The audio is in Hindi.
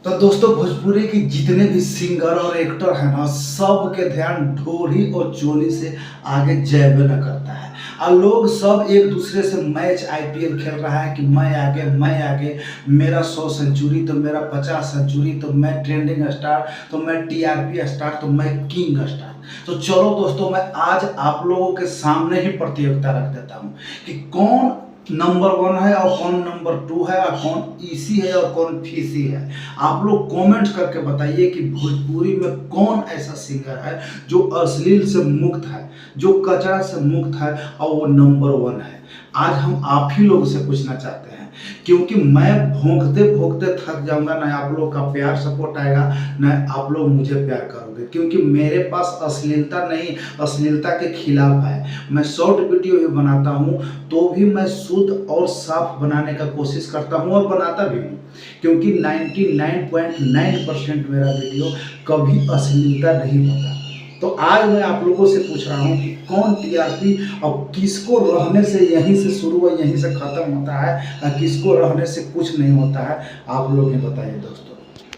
तो दोस्तों भोजपुरी की जितने भी सिंगर और एक्टर हैं ना, सबके ध्यान ढोरी और चोली से आगे जयबे न करता है। और लोग सब एक दूसरे से मैच आईपीएल खेल रहा है कि मैं आगे, मेरा 100 सेंचुरी तो मेरा 50 सेंचुरी तो मैं ट्रेंडिंग स्टार तो मैं टीआरपी स्टार तो मैं किंग स्टार। तो चलो दोस्तों, मैं आज आप लोगों के सामने ही प्रतियोगिता रख देता हूँ कि कौन नंबर 1 है और कौन नंबर 2 है और कौन ईसी है और कौन फीसी है। आप लोग कमेंट करके बताइए कि भोजपुरी में कौन ऐसा सिंगर है जो अश्लील से मुक्त है, जो कचरा से मुक्त है और वो नंबर 1 है। आज हम आप ही लोग से पूछना चाहते हैं, क्योंकि मैं भोंकते भोंकते थक जाऊंगा, ना आप लोग का प्यार सपोर्ट आएगा, ना आप लोग मुझे प्यार करोगे, क्योंकि मेरे पास अश्लीलता नहीं, अश्लीलता के खिलाफ है। मैं शॉर्ट वीडियो भी बनाता हूँ तो भी मैं शुद्ध और साफ बनाने का कोशिश करता हूँ और बनाता भी हूँ, क्योंकि 99.9% मेरा वीडियो कभी अश्लीलता नहीं होता। तो आज मैं आप लोगों से पूछ रहा हूँ कि कौन टीआरपी और किसको रहने से यहीं से शुरू और यहीं से खत्म होता है और किसको रहने से कुछ नहीं होता है। आप लोग ही बताइए दोस्तों।